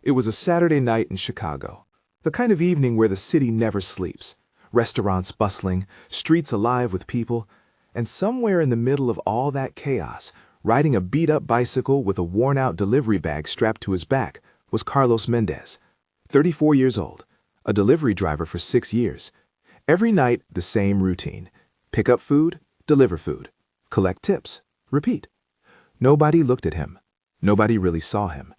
It was a Saturday night in Chicago, the kind of evening where the city never sleeps. Restaurants bustling, streets alive with people, and somewhere in the middle of all that chaos, riding a beat-up bicycle with a worn-out delivery bag strapped to his back, was Carlos Mendez, 34 years old, a delivery driver for 6 years. Every night, the same routine. Pick up food, deliver food, collect tips, repeat. Nobody looked at him. Nobody really saw him.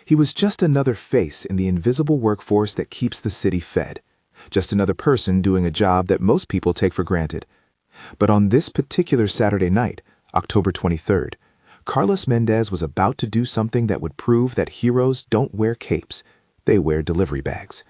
He was just another face in the invisible workforce that keeps the city fed. Just another person doing a job that most people take for granted. But on this particular Saturday night, October 23rd, Carlos Mendez was about to do something that would prove that heroes don't wear capes, they wear delivery bags.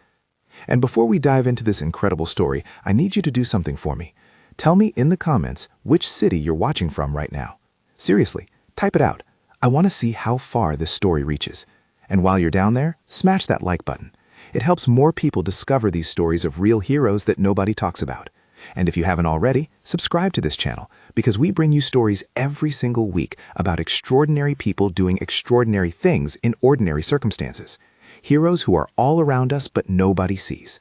And before we dive into this incredible story, I need you to do something for me. Tell me in the comments which city you're watching from right now. Seriously, type it out. I want to see how far this story reaches. And while you're down there, smash that like button. It helps more people discover these stories of real heroes that nobody talks about. And if you haven't already, subscribe to this channel, because we bring you stories every single week about extraordinary people doing extraordinary things in ordinary circumstances. Heroes who are all around us but nobody sees.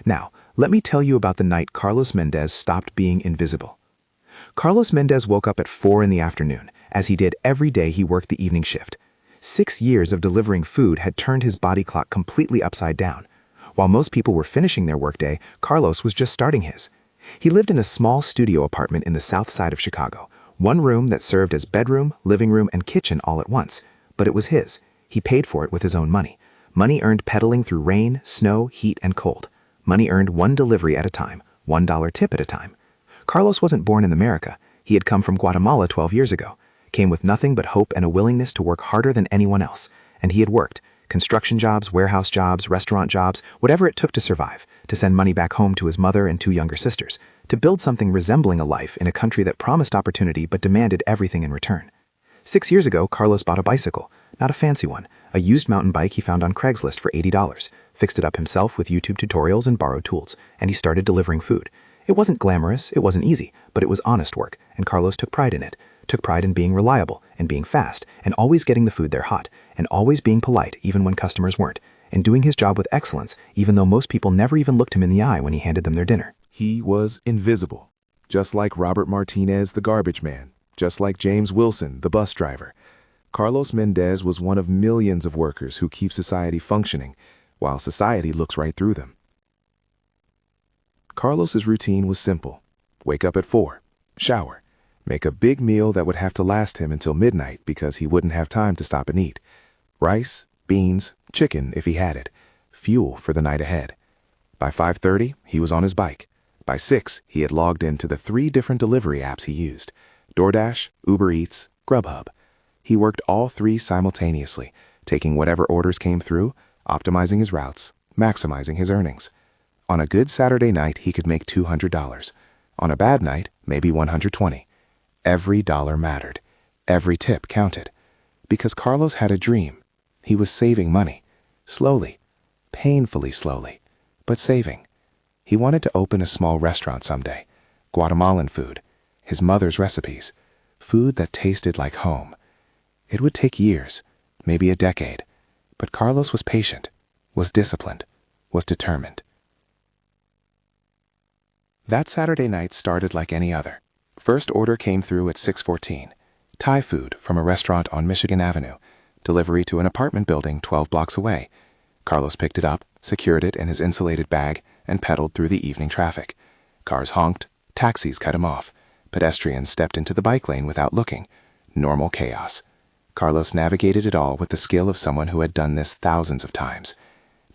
Now, let me tell you about the night Carlos Mendez stopped being invisible. Carlos Mendez woke up at 4 in the afternoon, as he did every day he worked the evening shift. 6 years of delivering food had turned his body clock completely upside down. While most people were finishing their workday, Carlos was just starting his. He lived in a small studio apartment in the south side of Chicago, one room that served as bedroom, living room, and kitchen all at once. But it was his. He paid for it with his own money. Money earned pedaling through rain, snow, heat, and cold. Money earned one delivery at a time, $1 tip at a time. Carlos wasn't born in America. He had come from Guatemala 12 years ago. Came with nothing but hope and a willingness to work harder than anyone else. And he had worked. Construction jobs, warehouse jobs, restaurant jobs, whatever it took to survive, to send money back home to his mother and 2 younger sisters, to build something resembling a life in a country that promised opportunity but demanded everything in return. 6 years ago, Carlos bought a bicycle, not a fancy one, a used mountain bike he found on Craigslist for $80, fixed it up himself with YouTube tutorials and borrowed tools, and he started delivering food. It wasn't glamorous, it wasn't easy, but it was honest work, and Carlos took pride in it. Took pride in being reliable, and being fast, and always getting the food there hot, and always being polite even when customers weren't, and doing his job with excellence even though most people never even looked him in the eye when he handed them their dinner. He was invisible, just like Robert Martinez, the garbage man, just like James Wilson, the bus driver. Carlos Mendez was one of millions of workers who keep society functioning, while society looks right through them. Carlos's routine was simple. Wake up at 4, shower, make a big meal that would have to last him until midnight because he wouldn't have time to stop and eat. Rice, beans, chicken if he had it, fuel for the night ahead. By 5:30, he was on his bike. By 6, he had logged into the 3 different delivery apps he used: DoorDash, Uber Eats, Grubhub. He worked all 3 simultaneously, taking whatever orders came through, optimizing his routes, maximizing his earnings. On a good Saturday night, he could make $200. On a bad night, maybe $120. Every dollar mattered. Every tip counted. Because Carlos had a dream. He was saving money. Slowly. Painfully slowly. But saving. He wanted to open a small restaurant someday. Guatemalan food. His mother's recipes. Food that tasted like home. It would take years. Maybe a decade. But Carlos was patient. Was disciplined. Was determined. That Saturday night started like any other. First order came through at 6:14. Thai food from a restaurant on Michigan Avenue. Delivery to an apartment building 12 blocks away. Carlos picked it up, secured it in his insulated bag, and pedaled through the evening traffic. Cars honked, taxis cut him off. Pedestrians stepped into the bike lane without looking. Normal chaos. Carlos navigated it all with the skill of someone who had done this thousands of times.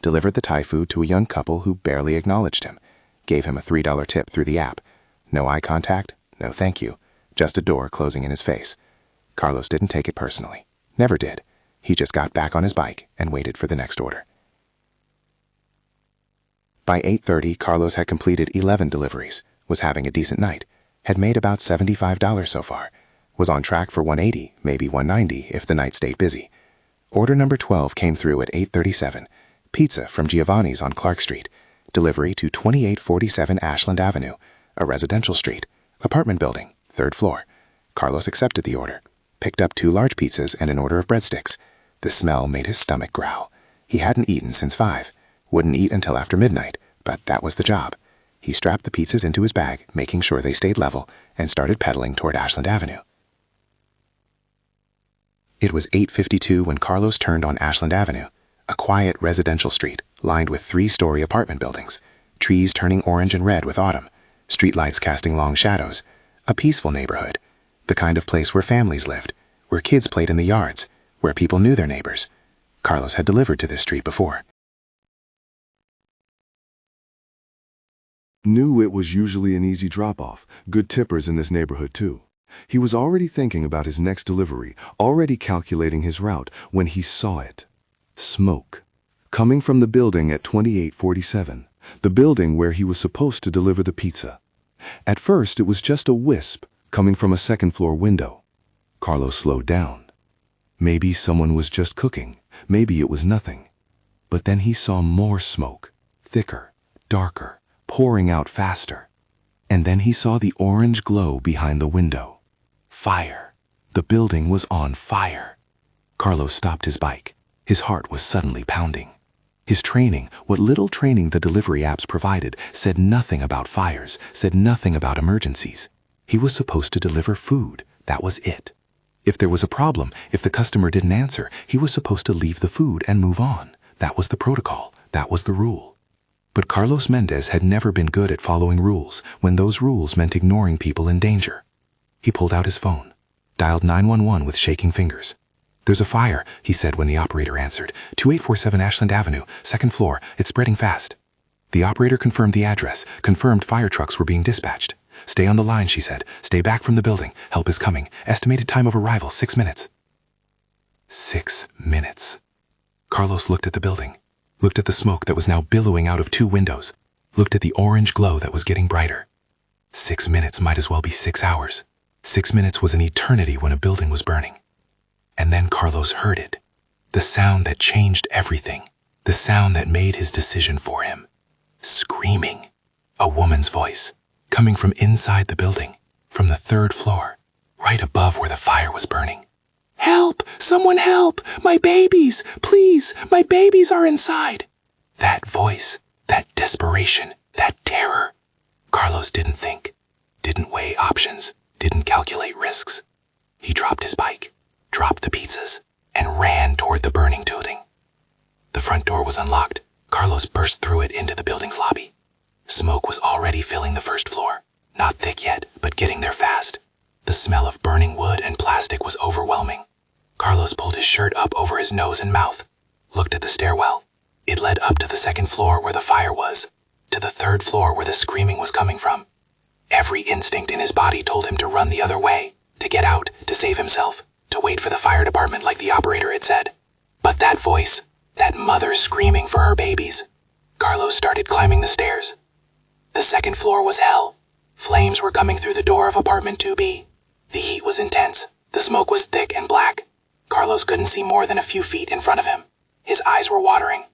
Delivered the Thai food to a young couple who barely acknowledged him. Gave him a $3 tip through the app. No eye contact. No thank you. Just a door closing in his face. Carlos didn't take it personally. Never did. He just got back on his bike and waited for the next order. By 8:30, Carlos had completed 11 deliveries, was having a decent night, had made about $75 so far, was on track for $180, maybe $190 if the night stayed busy. Order number 12 came through at 8:37. Pizza from Giovanni's on Clark Street. Delivery to 2847 Ashland Avenue, a residential street. Apartment building, 3rd floor. Carlos accepted the order, picked up 2 large pizzas and an order of breadsticks. The smell made his stomach growl. He hadn't eaten since 5, wouldn't eat until after midnight, but that was the job. He strapped the pizzas into his bag, making sure they stayed level, and started pedaling toward Ashland Avenue. It was 8:52 when Carlos turned on Ashland Avenue, a quiet residential street lined with 3-story apartment buildings, trees turning orange and red with autumn, streetlights casting long shadows, a peaceful neighborhood, the kind of place where families lived, where kids played in the yards, where people knew their neighbors. Carlos had delivered to this street before. Knew it was usually an easy drop-off, good tippers in this neighborhood too. He was already thinking about his next delivery, already calculating his route, when he saw it. Smoke. Coming from the building at 2847, the building where he was supposed to deliver the pizza. At first, it was just a wisp, coming from a second-floor window. Carlos slowed down. Maybe someone was just cooking, maybe it was nothing. But then he saw more smoke, thicker, darker, pouring out faster. And then he saw the orange glow behind the window. Fire. The building was on fire. Carlos stopped his bike. His heart was suddenly pounding. His training, what little training the delivery apps provided, said nothing about fires, said nothing about emergencies. He was supposed to deliver food. That was it. If there was a problem, if the customer didn't answer, he was supposed to leave the food and move on. That was the protocol. That was the rule. But Carlos Mendez had never been good at following rules when those rules meant ignoring people in danger. He pulled out his phone, dialed 911 with shaking fingers. "There's a fire," he said when the operator answered. 2847 Ashland Avenue, second floor. It's spreading fast. The operator confirmed the address, confirmed fire trucks were being dispatched. "Stay on the line," she said. "Stay back from the building. Help is coming. Estimated time of arrival, 6 minutes." 6 minutes. Carlos looked at the building, looked at the smoke that was now billowing out of 2 windows, looked at the orange glow that was getting brighter. 6 minutes might as well be 6 hours. 6 minutes was an eternity when a building was burning. And then Carlos heard it. The sound that changed everything. The sound that made his decision for him. Screaming. A woman's voice. Coming from inside the building. From the 3rd floor. Right above where the fire was burning. "Help! Someone help! My babies! Please! My babies are inside!" That voice. That desperation. That terror. Carlos didn't think. Didn't weigh options. Didn't calculate risks. He dropped his bike, dropped the pizzas, and ran toward the burning building. The front door was unlocked. Carlos burst through it into the building's lobby. Smoke was already filling the 1st floor. Not thick yet, but getting there fast. The smell of burning wood and plastic was overwhelming. Carlos pulled his shirt up over his nose and mouth, looked at the stairwell. It led up to the 2nd floor where the fire was, to the 3rd floor where the screaming was coming from. Every instinct in his body told him to run the other way, to get out, to save himself, to wait for the fire department like the operator had said. But that voice, that mother screaming for her babies. Carlos started climbing the stairs. The 2nd floor was hell. Flames were coming through the door of apartment 2B. The heat was intense. The smoke was thick and black. Carlos couldn't see more than a few feet in front of him. His eyes were watering.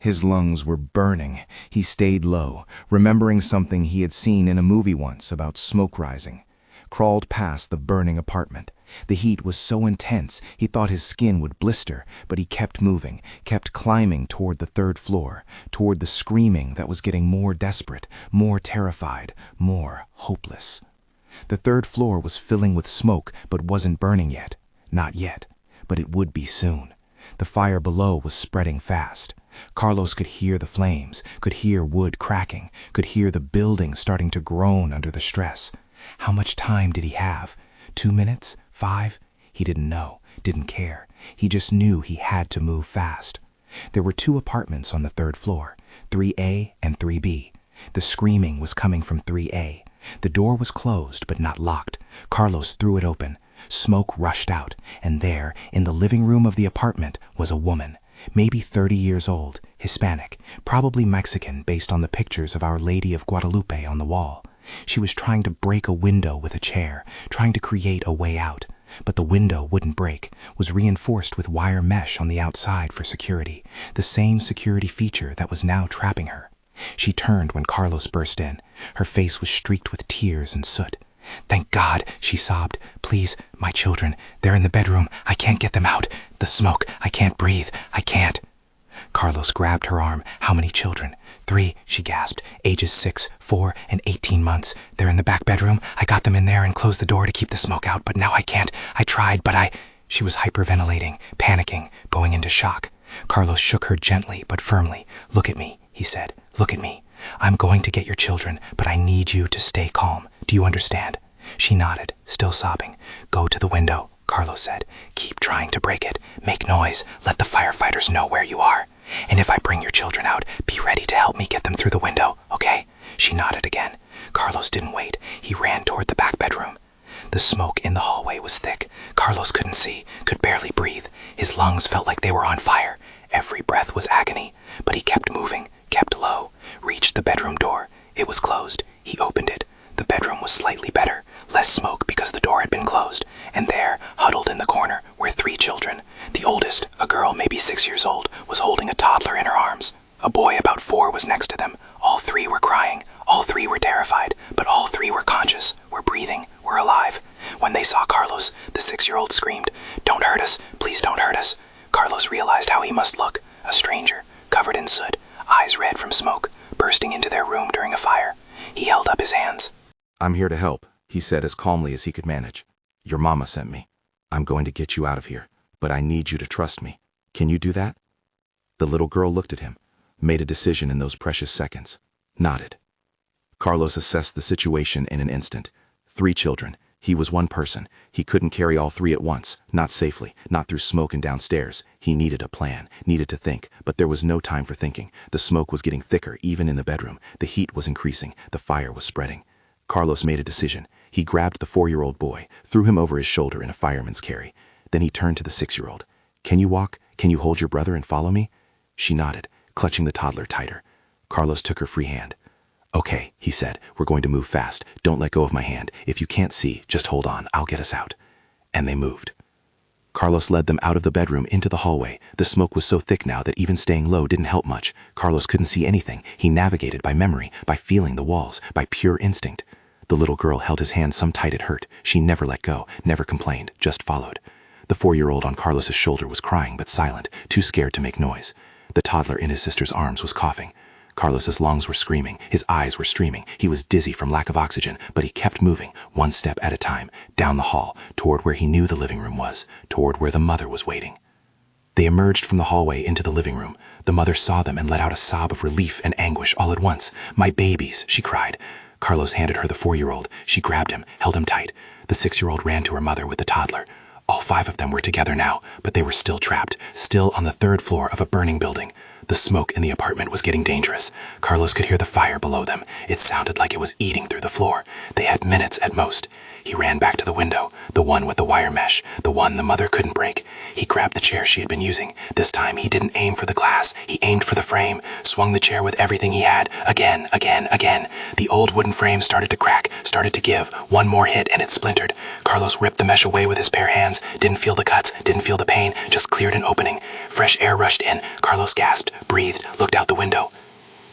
His lungs were burning. He stayed low, remembering something he had seen in a movie once about smoke rising. Crawled past the burning apartment. The heat was so intense he thought his skin would blister, but he kept moving, kept climbing toward the third floor, toward the screaming that was getting more desperate, more terrified, more hopeless. The third floor was filling with smoke but wasn't burning yet. Not yet, but it would be soon. The fire below was spreading fast. Carlos could hear the flames, could hear wood cracking, could hear the building starting to groan under the stress. How much time did he have? 2 minutes? 5? He didn't know, didn't care. He just knew he had to move fast. There were 2 apartments on the third floor, 3A and 3B. The screaming was coming from 3A. The door was closed but not locked. Carlos threw it open. Smoke rushed out, and there, in the living room of the apartment, was a woman. Maybe 30 years old, Hispanic, probably Mexican based on the pictures of Our Lady of Guadalupe on the wall. She was trying to break a window with a chair, trying to create a way out. But the window wouldn't break, was reinforced with wire mesh on the outside for security, the same security feature that was now trapping her. She turned when Carlos burst in. Her face was streaked with tears and soot. "Thank God," she sobbed. "Please, my children, they're in the bedroom. I can't get them out. The smoke, I can't breathe. I can't." Carlos grabbed her arm. "How many children?" "3, she gasped, "ages 6, 4, and 18 months. They're in the back bedroom. I got them in there and closed the door to keep the smoke out, but now I can't. I tried, but She was hyperventilating, panicking, going into shock. Carlos shook her gently but firmly. "Look at me," he said. "Look at me. I'm going to get your children, but I need you to stay calm. Do you understand?" She nodded, still sobbing. "Go to the window," Carlos said. "Keep trying to break it. Make noise. Let the firefighters know where you are. And if I bring your children out, be ready to help me get them through the window, okay?" She nodded again. Carlos didn't wait. He ran toward the back bedroom. The smoke in the hallway was thick. Carlos couldn't see, could barely breathe. His lungs felt like they were on fire. Every breath was agony. But he kept moving, kept low, reached the bedroom door. It was closed. He opened it. The bedroom was slightly better, less smoke because the door had been closed. And there, huddled in the corner, were 3 children. The oldest, a girl maybe 6 years old, was holding a toddler in her arms. A boy about 4 was next to them. All 3 were crying. All 3 were terrified, but all 3 were conscious, were breathing, were alive. When they saw Carlos, the 6-year-old screamed, "Don't hurt us, please don't hurt us." Carlos realized how he must look, a stranger, covered in soot, eyes red from smoke, bursting into their room during a fire. He held up his hands. "I'm here to help," he said as calmly as he could manage. "Your mama sent me. I'm going to get you out of here, but I need you to trust me. Can you do that?" The little girl looked at him, made a decision in those precious seconds, nodded. Carlos assessed the situation in an instant. 3 children. He was one person. He couldn't carry all 3 at once, not safely, not through smoke and downstairs. He needed a plan, needed to think, but there was no time for thinking. The smoke was getting thicker, even in the bedroom. The heat was increasing. The fire was spreading. Carlos made a decision. He grabbed the 4-year-old boy, threw him over his shoulder in a fireman's carry. Then he turned to the 6-year-old. "Can you walk? Can you hold your brother and follow me?" She nodded, clutching the toddler tighter. Carlos took her free hand. "Okay," he said, "we're going to move fast. Don't let go of my hand. If you can't see, just hold on. I'll get us out." And they moved. Carlos led them out of the bedroom into the hallway. The smoke was so thick now that even staying low didn't help much. Carlos couldn't see anything. He navigated by memory, by feeling the walls, by pure instinct. The little girl held his hand some tight it hurt. She never let go, never complained, just followed. The 4-year-old on Carlos's shoulder was crying but silent, too scared to make noise. The toddler in his sister's arms was coughing. Carlos's lungs were screaming, his eyes were streaming. He was dizzy from lack of oxygen, but he kept moving, one step at a time, down the hall, toward where he knew the living room was, toward where the mother was waiting. They emerged from the hallway into the living room. The mother saw them and let out a sob of relief and anguish all at once. "My babies," she cried. Carlos handed her the 4-year-old. She grabbed him, held him tight. The 6-year-old ran to her mother with the toddler. All 5 of them were together now, but they were still trapped, still on the 3rd floor of a burning building. The smoke in the apartment was getting dangerous. Carlos could hear the fire below them. It sounded like it was eating through the floor. They had minutes at most. He ran back to the window, the one with the wire mesh, the one the mother couldn't break. He grabbed the chair she had been using. This time he didn't aim for the glass. He aimed for the frame, swung the chair with everything he had. Again, again, again. The old wooden frame started to crack, started to give. One more hit and it splintered. Carlos ripped the mesh away with his bare hands, didn't feel the cuts, didn't feel the pain, just cleared an opening. Fresh air rushed in. Carlos gasped, breathed, looked out the window.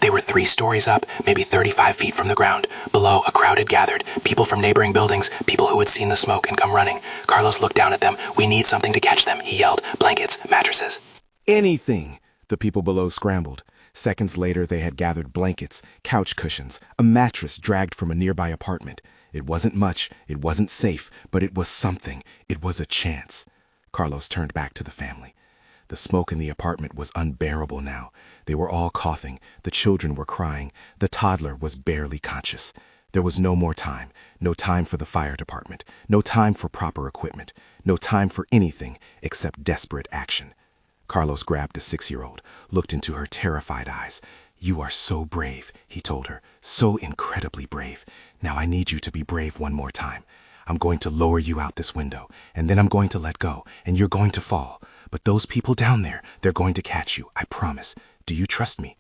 They were 3 stories up, maybe 35 feet from the ground. Below, a crowd had gathered. People from neighboring buildings, people who had seen the smoke and come running. Carlos looked down at them. "We need something to catch them," he yelled. "Blankets, mattresses." Anything! The people below scrambled. Seconds later, they had gathered blankets, couch cushions, a mattress dragged from a nearby apartment. It wasn't much, it wasn't safe, but it was something. It was a chance. Carlos turned back to the family. The smoke in the apartment was unbearable now. They were all coughing. The children were crying. The toddler was barely conscious. There was no more time. No time for the fire department. No time for proper equipment. No time for anything except desperate action. Carlos grabbed a 6-year-old, looked into her terrified eyes. "You are so brave," he told her. "So incredibly brave. Now I need you to be brave one more time. I'm going to lower you out this window, and then I'm going to let go, and you're going to fall. But those people down there, they're going to catch you, I promise. Do you trust me?"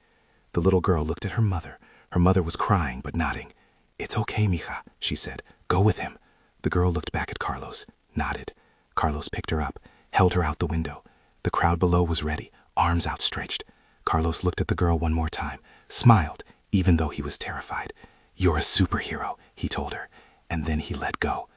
The little girl looked at her mother. Her mother was crying but nodding. "It's okay, mija," she said. "Go with him." The girl looked back at Carlos, nodded. Carlos picked her up, held her out the window. The crowd below was ready, arms outstretched. Carlos looked at the girl one more time, smiled, even though he was terrified. "You're a superhero," he told her, and then he let go.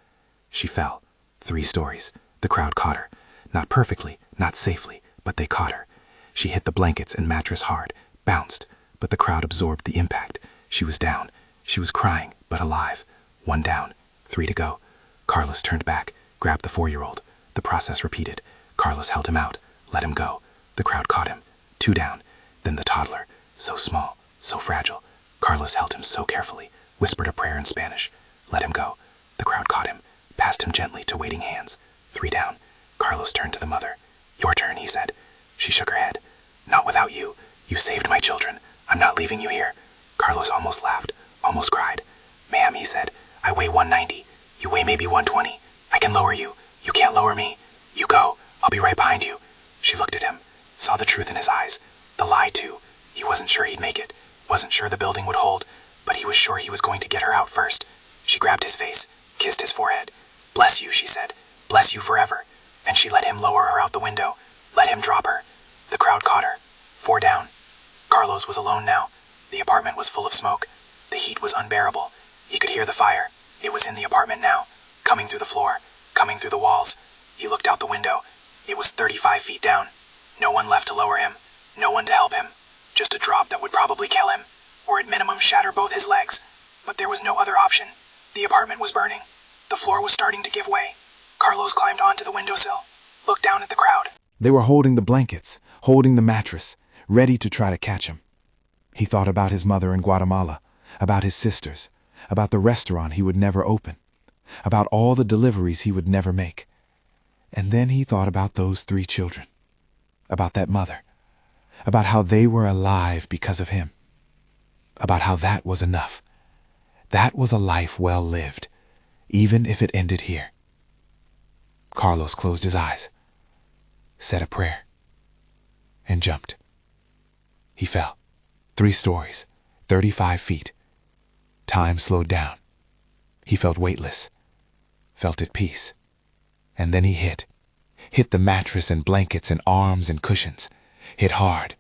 She fell. 3 stories. The crowd caught her. Not perfectly, not safely, but they caught her. She hit the blankets and mattress hard, bounced, but the crowd absorbed the impact. She was down. She was crying, but alive. 1 down, 3 to go. Carlos turned back, grabbed the 4-year-old. The process repeated. Carlos held him out, let him go. The crowd caught him. 2 down. Then the toddler, so small, so fragile. Carlos held him so carefully, whispered a prayer in Spanish. Let him go. The crowd caught him, passed him gently to waiting hands. 3 down. Carlos turned to the mother. "Your turn," he said. She shook her head. "Not without you. You saved my children. I'm not leaving you here." Carlos almost laughed, almost cried. "Ma'am," he said, "I weigh 190. You weigh maybe 120. I can lower you. You can't lower me. You go. I'll be right behind you." She looked at him, saw the truth in his eyes. The lie, too. He wasn't sure he'd make it, wasn't sure the building would hold, but he was sure he was going to get her out first. She grabbed his face, kissed his forehead. "Bless you," she said. "Bless you forever." And she let him lower her out the window, let him drop her. The crowd caught her. 4 down. Carlos was alone now. The apartment was full of smoke. The heat was unbearable. He could hear the fire. It was in the apartment now, coming through the floor, coming through the walls. He looked out the window. It was 35 feet down. No one left to lower him. No one to help him. Just a drop that would probably kill him, or at minimum shatter both his legs. But there was no other option. The apartment was burning. The floor was starting to give way. Carlos climbed onto the windowsill, looked down at the crowd. They were holding the blankets, holding the mattress, ready to try to catch him. He thought about his mother in Guatemala, about his sisters, about the restaurant he would never open, about all the deliveries he would never make. And then he thought about those 3 children, about that mother, about how they were alive because of him, about how that was enough. That was a life well lived, even if it ended here. Carlos closed his eyes, said a prayer, and jumped. He fell. 3 stories, 35 feet. Time slowed down. He felt weightless, felt at peace. And then he hit the mattress and blankets and arms and cushions. Hit hard.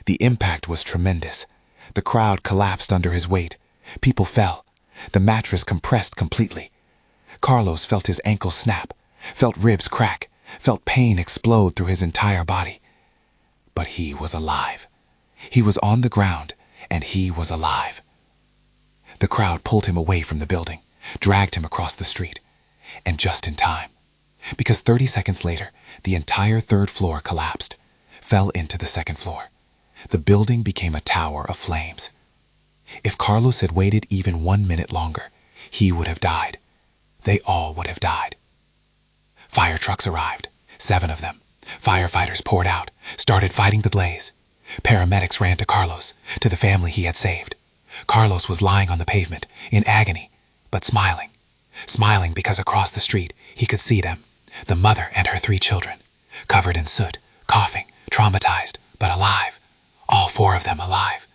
The impact was tremendous. The crowd collapsed under his weight. People fell. The mattress compressed completely. Carlos felt his ankle snap, felt ribs crack, felt pain explode through his entire body. But he was alive. He was on the ground, and he was alive. The crowd pulled him away from the building, dragged him across the street, and just in time. Because 30 seconds later, the entire 3rd floor collapsed, fell into the 2nd floor. The building became a tower of flames. If Carlos had waited even 1 minute longer, he would have died. They all would have died. Fire trucks arrived, 7 of them. Firefighters poured out, started fighting the blaze. Paramedics ran to Carlos, to the family he had saved. Carlos was lying on the pavement, in agony, but smiling. Smiling because across the street he could see them, the mother and her 3 children, covered in soot, coughing, traumatized, but alive. All 4 of them alive.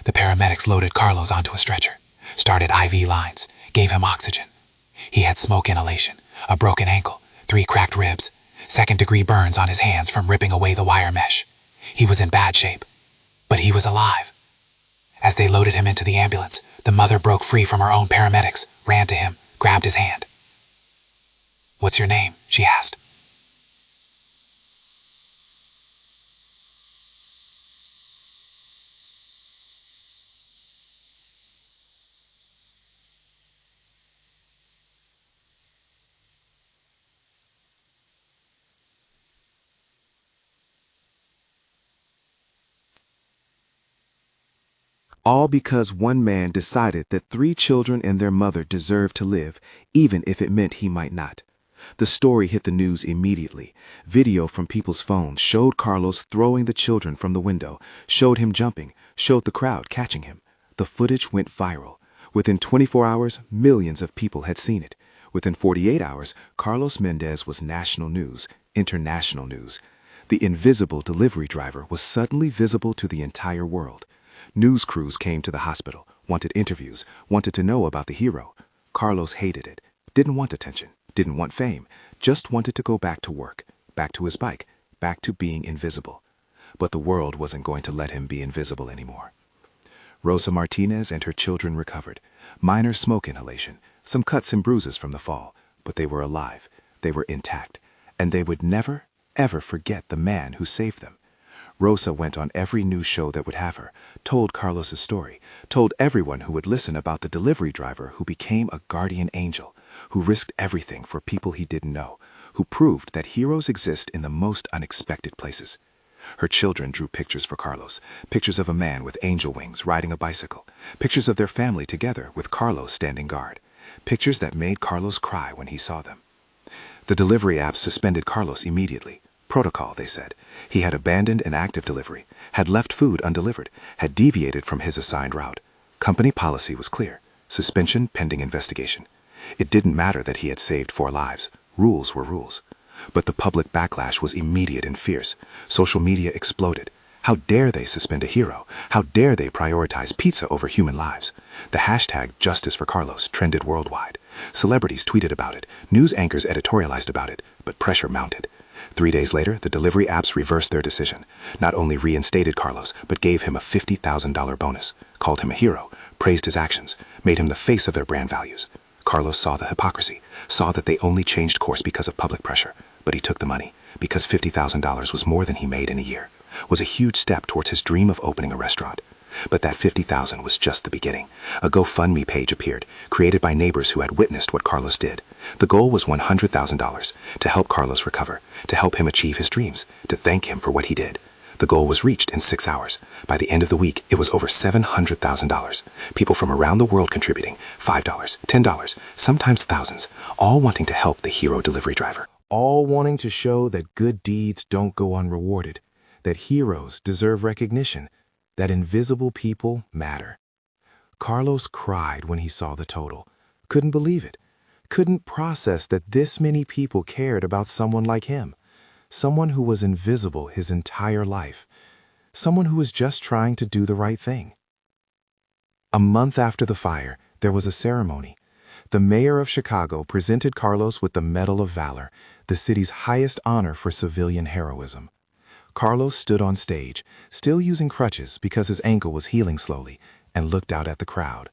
The paramedics loaded Carlos onto a stretcher, started IV lines, gave him oxygen. He had smoke inhalation, a broken ankle, 3 cracked ribs, second-degree burns on his hands from ripping away the wire mesh. He was in bad shape, but he was alive. As they loaded him into the ambulance, the mother broke free from her own paramedics, ran to him, grabbed his hand. "What's your name?" she asked. All because one man decided that 3 children and their mother deserved to live, even if it meant he might not. The story hit the news immediately. Video from people's phones showed Carlos throwing the children from the window, showed him jumping, showed the crowd catching him. The footage went viral. Within 24 hours, millions of people had seen it. Within 48 hours, Carlos Mendez was national news, international news. The invisible delivery driver was suddenly visible to the entire world. News crews came to the hospital, wanted interviews, wanted to know about the hero. Carlos hated it, didn't want attention, didn't want fame, just wanted to go back to work, back to his bike, back to being invisible. But the world wasn't going to let him be invisible anymore. Rosa Martinez and her children recovered. Minor smoke inhalation, some cuts and bruises from the fall, but they were alive, they were intact, and they would never, ever forget the man who saved them. Rosa went on every news show that would have her, told Carlos's story, told everyone who would listen about the delivery driver who became a guardian angel, who risked everything for people he didn't know, who proved that heroes exist in the most unexpected places. Her children drew pictures for Carlos, pictures of a man with angel wings riding a bicycle, pictures of their family together with Carlos standing guard, pictures that made Carlos cry when he saw them. The delivery apps suspended Carlos immediately. Protocol, they said. He had abandoned an active delivery, had left food undelivered, had deviated from his assigned route. Company policy was clear. Suspension pending investigation. It didn't matter that he had saved 4 lives. Rules were rules. But the public backlash was immediate and fierce. Social media exploded. How dare they suspend a hero? How dare they prioritize pizza over human lives? The hashtag Justice for Carlos trended worldwide. Celebrities tweeted about it. News anchors editorialized about it. But pressure mounted. 3 days later, the delivery apps reversed their decision. Not only reinstated Carlos, but gave him a $50,000 bonus, called him a hero, praised his actions, made him the face of their brand values. Carlos saw the hypocrisy, saw that they only changed course because of public pressure, but he took the money, because $50,000 was more than he made in a year, was a huge step towards his dream of opening a restaurant. But that $50,000 was just the beginning. A GoFundMe page appeared, created by neighbors who had witnessed what Carlos did. The goal was $100,000, to help Carlos recover, to help him achieve his dreams, to thank him for what he did. The goal was reached in 6 hours. By the end of the week, it was over $700,000. People from around the world contributing, $5, $10, sometimes thousands, all wanting to help the hero delivery driver. All wanting to show that good deeds don't go unrewarded, that heroes deserve recognition, that invisible people matter. Carlos cried when he saw the total. Couldn't believe it. Couldn't process that this many people cared about someone like him. Someone who was invisible his entire life. Someone who was just trying to do the right thing. A month after the fire, there was a ceremony. The mayor of Chicago presented Carlos with the Medal of Valor, the city's highest honor for civilian heroism. Carlos stood on stage, still using crutches because his ankle was healing slowly, and looked out at the crowd.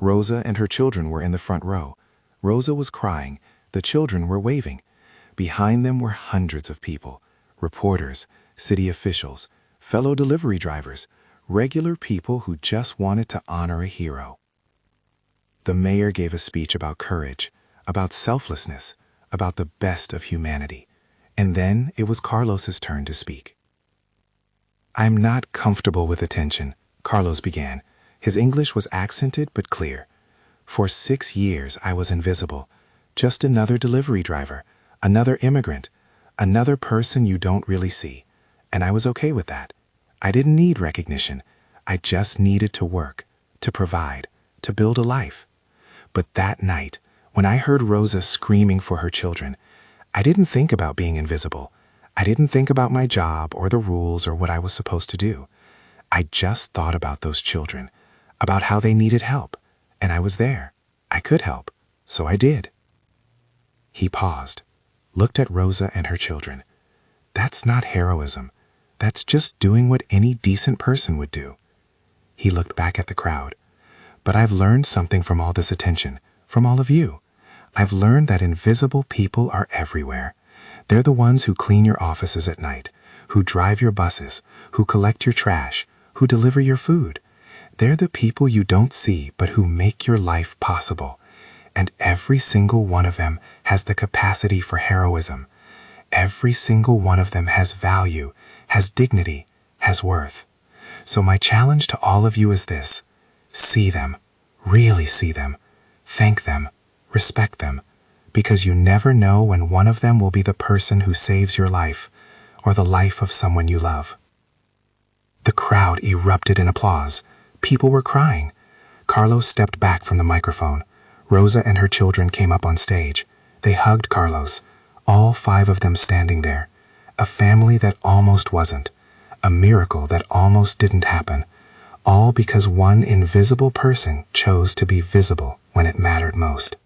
Rosa and her children were in the front row. Rosa was crying. The children were waving. Behind them were hundreds of people, reporters, city officials, fellow delivery drivers, regular people who just wanted to honor a hero. The mayor gave a speech about courage, about selflessness, about the best of humanity. And then it was Carlos's turn to speak. "I'm not comfortable with attention," Carlos began. His English was accented but clear. "For 6 years I was invisible, just another delivery driver, another immigrant, another person you don't really see. And I was okay with that. I didn't need recognition. I just needed to work, to provide, to build a life. But that night, when I heard Rosa screaming for her children, I didn't think about being invisible. I didn't think about my job or the rules or what I was supposed to do. I just thought about those children, about how they needed help, and I was there. I could help, so I did. He paused, looked at Rosa and her children. That's not heroism. That's just doing what any decent person would do. He looked back at the crowd. But I've learned something from all this attention, from all of you. I've learned that invisible people are everywhere. They're the ones who clean your offices at night, who drive your buses, who collect your trash, who deliver your food. They're the people you don't see but who make your life possible. And every single one of them has the capacity for heroism. Every single one of them has value, has dignity, has worth. So my challenge to all of you is this: see them, really see them, thank them, respect them, because you never know when one of them will be the person who saves your life or the life of someone you love. The crowd erupted in applause. People were crying. Carlos stepped back from the microphone. Rosa and her children came up on stage. They hugged Carlos, all 5 of them standing there. A family that almost wasn't. A miracle that almost didn't happen. All because one invisible person chose to be visible when it mattered most.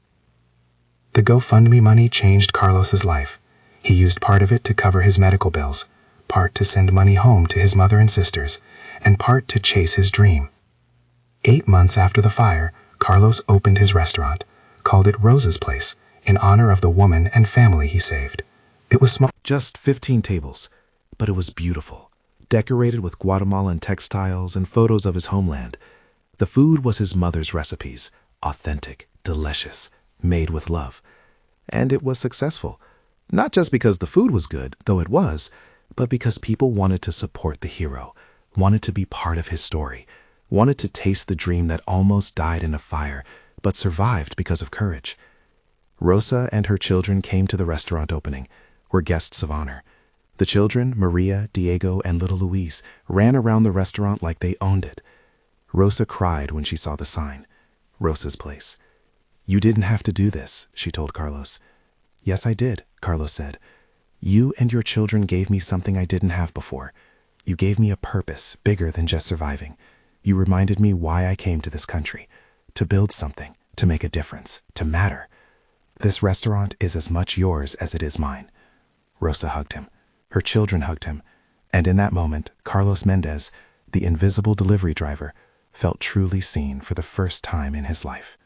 The GoFundMe money changed Carlos's life. He used part of it to cover his medical bills, part to send money home to his mother and sisters, and part to chase his dream. 8 months after the fire, Carlos opened his restaurant, called it Rosa's Place, in honor of the woman and family he saved. It was small. Just 15 tables, but it was beautiful, decorated with Guatemalan textiles and photos of his homeland. The food was his mother's recipes, authentic, delicious, made with love. And it was successful, not just because the food was good, though it was, but because people wanted to support the hero, wanted to be part of his story, wanted to taste the dream that almost died in a fire, but survived because of courage. Rosa and her children came to the restaurant opening, were guests of honor. The children, Maria, Diego, and little Luis, ran around the restaurant like they owned it. Rosa cried when she saw the sign, Rosa's Place. "You didn't have to do this," she told Carlos. "Yes, I did," Carlos said. "You and your children gave me something I didn't have before. You gave me a purpose bigger than just surviving. You reminded me why I came to this country, to build something, to make a difference, to matter. This restaurant is as much yours as it is mine." Rosa hugged him. Her children hugged him. And in that moment, Carlos Mendez, the invisible delivery driver, felt truly seen for the first time in his life.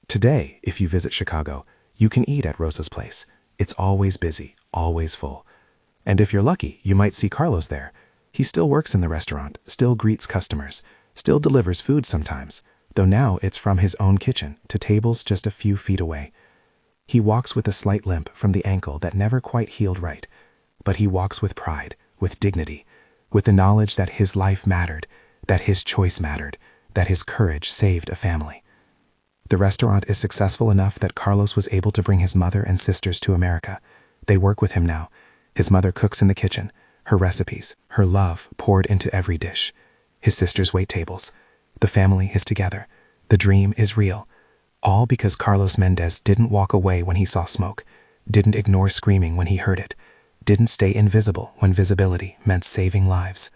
Today, if you visit Chicago, you can eat at Rosa's Place. It's always busy, always full. And if you're lucky, you might see Carlos there. He still works in the restaurant, still greets customers, still delivers food sometimes, though now it's from his own kitchen to tables just a few feet away. He walks with a slight limp from the ankle that never quite healed right, but he walks with pride, with dignity, with the knowledge that his life mattered, that his choice mattered, that his courage saved a family. The restaurant is successful enough that Carlos was able to bring his mother and sisters to America. They work with him now. His mother cooks in the kitchen, her recipes, her love poured into every dish. His sisters wait tables. The family is together. The dream is real. All because Carlos Mendez didn't walk away when he saw smoke, didn't ignore screaming when he heard it, didn't stay invisible when visibility meant saving lives.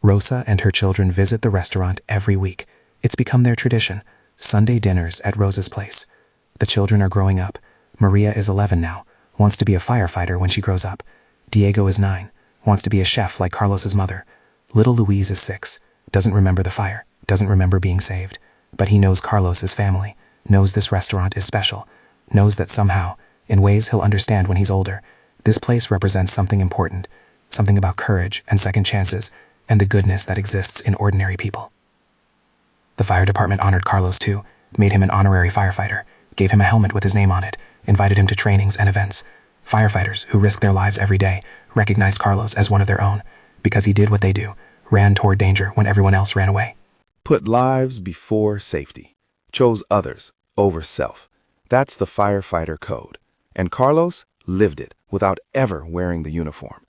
Rosa and her children visit the restaurant every week. It's become their tradition. Sunday dinners at Rosa's Place. The children are growing up. Maria is 11 now, wants to be a firefighter when she grows up. Diego is 9, wants to be a chef like Carlos's mother. Little Louise is 6, doesn't remember the fire, doesn't remember being saved. But he knows Carlos is family, knows this restaurant is special, knows that somehow, in ways he'll understand when he's older, this place represents something important, something about courage and second chances, and the goodness that exists in ordinary people. The fire department honored Carlos too, made him an honorary firefighter, gave him a helmet with his name on it, invited him to trainings and events. Firefighters who risk their lives every day recognized Carlos as one of their own, because he did what they do, ran toward danger when everyone else ran away. Put lives before safety, chose others over self. That's the firefighter code. And Carlos lived it without ever wearing the uniform.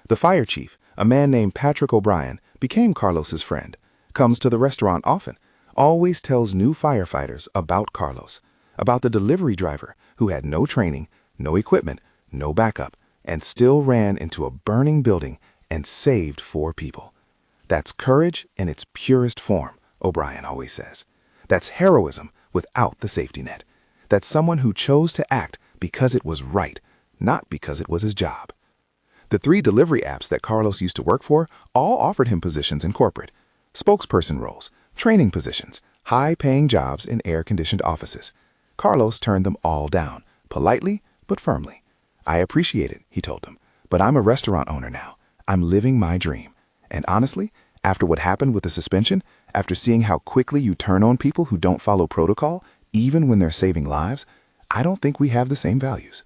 The fire chief, a man named Patrick O'Brien, became Carlos's friend, comes to the restaurant often, always tells new firefighters about Carlos, about the delivery driver who had no training, no equipment, no backup, and still ran into a burning building and saved 4 people. That's courage in its purest form, O'Brien always says. That's heroism without the safety net. That's someone who chose to act because it was right, not because it was his job. The 3 delivery apps that Carlos used to work for all offered him positions in corporate, spokesperson roles, training positions, high-paying jobs in air-conditioned offices. Carlos turned them all down, politely but firmly. "I appreciate it," he told them, "but I'm a restaurant owner now. I'm living my dream. And honestly, after what happened with the suspension, after seeing how quickly you turn on people who don't follow protocol, even when they're saving lives, I don't think we have the same values."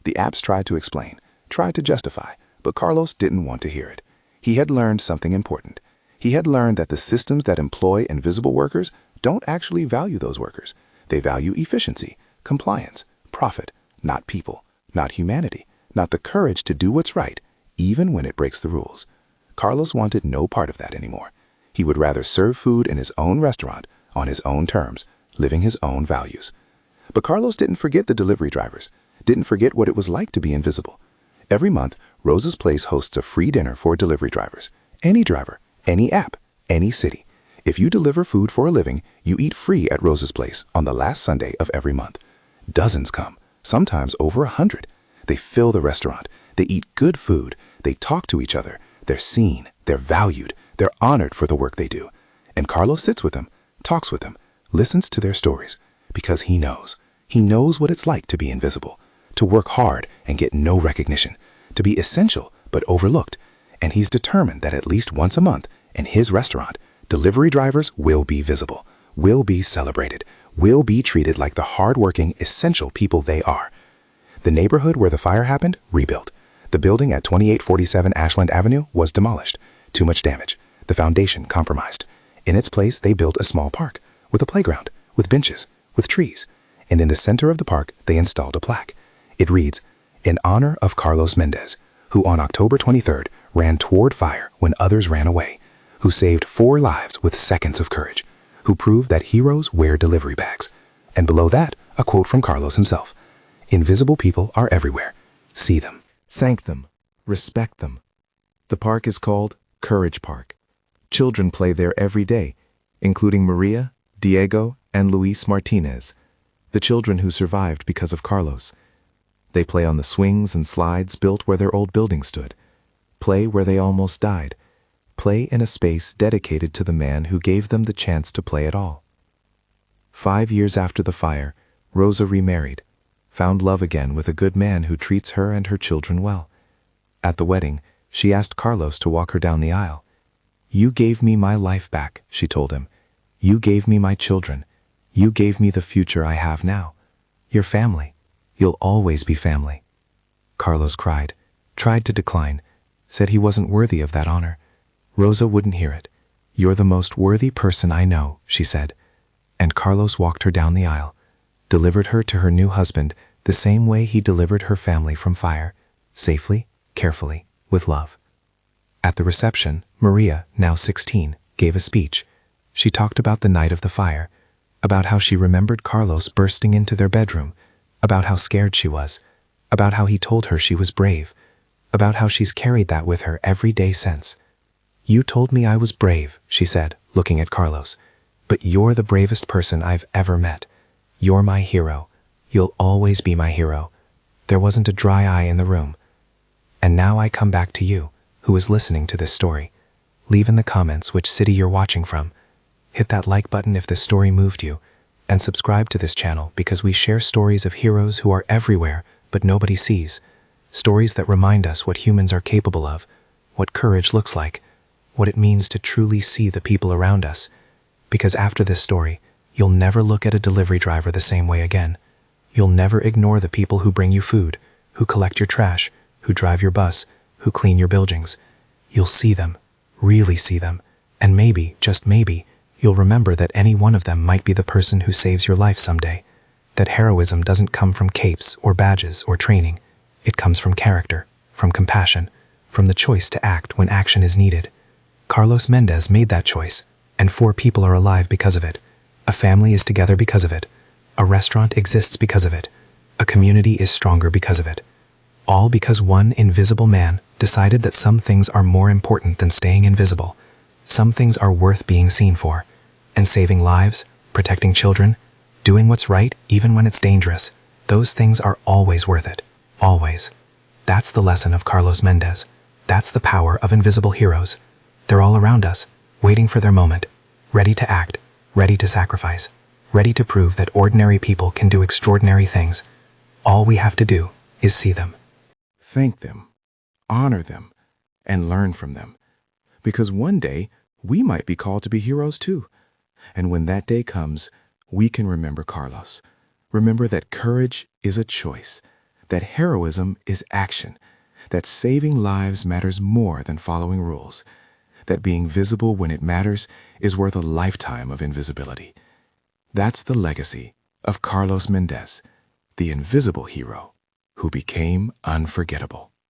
The apps tried to explain, tried to justify, but Carlos didn't want to hear it. He had learned something important. He had learned that the systems that employ invisible workers don't actually value those workers. They value efficiency, compliance, profit, not people, not humanity, not the courage to do what's right, even when it breaks the rules. Carlos wanted no part of that anymore. He would rather serve food in his own restaurant, on his own terms, living his own values. But Carlos didn't forget the delivery drivers, didn't forget what it was like to be invisible. Every month, Rosa's Place hosts a free dinner for delivery drivers. Any driver, any app, any city. If you deliver food for a living, you eat free at Rosa's Place on the last Sunday of every month. Dozens come, sometimes over 100. They fill the restaurant. They eat good food. They talk to each other. They're seen. They're valued. They're honored for the work they do. And Carlos sits with them, talks with them, listens to their stories, because he knows. He knows what it's like to be invisible, to work hard and get no recognition, to be essential but overlooked. And he's determined that at least once a month, in his restaurant, delivery drivers will be visible, will be celebrated, will be treated like the hard-working, essential people they are. The neighborhood where the fire happened, rebuilt. The building at 2847 Ashland Avenue was demolished. Too much damage. The foundation compromised. In its place, they built a small park, with a playground, with benches, with trees. And in the center of the park, they installed a plaque. It reads, "In honor of Carlos Mendez, who on October 23rd ran toward fire when others ran away, who saved 4 lives with seconds of courage, who proved that heroes wear delivery bags." And below that, a quote from Carlos himself. "Invisible people are everywhere. See them. Thank them. Respect them." The park is called Courage Park. Children play there every day, including Maria, Diego, and Luis Martinez, the children who survived because of Carlos. They play on the swings and slides built where their old building stood, play where they almost died, play in a space dedicated to the man who gave them the chance to play at all. 5 years after the fire, Rosa remarried, found love again with a good man who treats her and her children well. At the wedding, she asked Carlos to walk her down the aisle. "You gave me my life back," she told him. "You gave me my children. You gave me the future I have now. You're family. You'll always be family." Carlos cried, tried to decline, said he wasn't worthy of that honor. Rosa wouldn't hear it. "You're the most worthy person I know," she said. And Carlos walked her down the aisle, delivered her to her new husband the same way he delivered her family from fire, safely, carefully, with love. At the reception, Maria, now 16, gave a speech. She talked about the night of the fire, about how she remembered Carlos bursting into their bedroom, about how scared she was, about how he told her she was brave, about how she's carried that with her every day since. "You told me I was brave," she said, looking at Carlos, "but you're the bravest person I've ever met. You're my hero. You'll always be my hero." There wasn't a dry eye in the room. And now I come back to you, who is listening to this story. Leave in the comments which city you're watching from. Hit that like button if this story moved you, and subscribe to this channel because we share stories of heroes who are everywhere but nobody sees. Stories that remind us what humans are capable of, what courage looks like, what it means to truly see the people around us. Because after this story, you'll never look at a delivery driver the same way again. You'll never ignore the people who bring you food, who collect your trash, who drive your bus, who clean your buildings. You'll see them, really see them, and maybe, just maybe, you'll remember that any one of them might be the person who saves your life someday. That heroism doesn't come from capes or badges or training. It comes from character, from compassion, from the choice to act when action is needed. Carlos Mendez made that choice, and 4 people are alive because of it. A family is together because of it. A restaurant exists because of it. A community is stronger because of it. All because one invisible man decided that some things are more important than staying invisible. Some things are worth being seen for, and saving lives, protecting children, doing what's right even when it's dangerous. Those things are always worth it. Always. That's the lesson of Carlos Mendez. That's the power of invisible heroes. They're all around us, waiting for their moment, ready to act, ready to sacrifice, ready to prove that ordinary people can do extraordinary things. All we have to do is see them. Thank them, honor them, and learn from them. Because one day, we might be called to be heroes too. And when that day comes, we can remember Carlos. Remember that courage is a choice, that heroism is action, that saving lives matters more than following rules, that being visible when it matters is worth a lifetime of invisibility. That's the legacy of Carlos Mendez, the invisible hero who became unforgettable.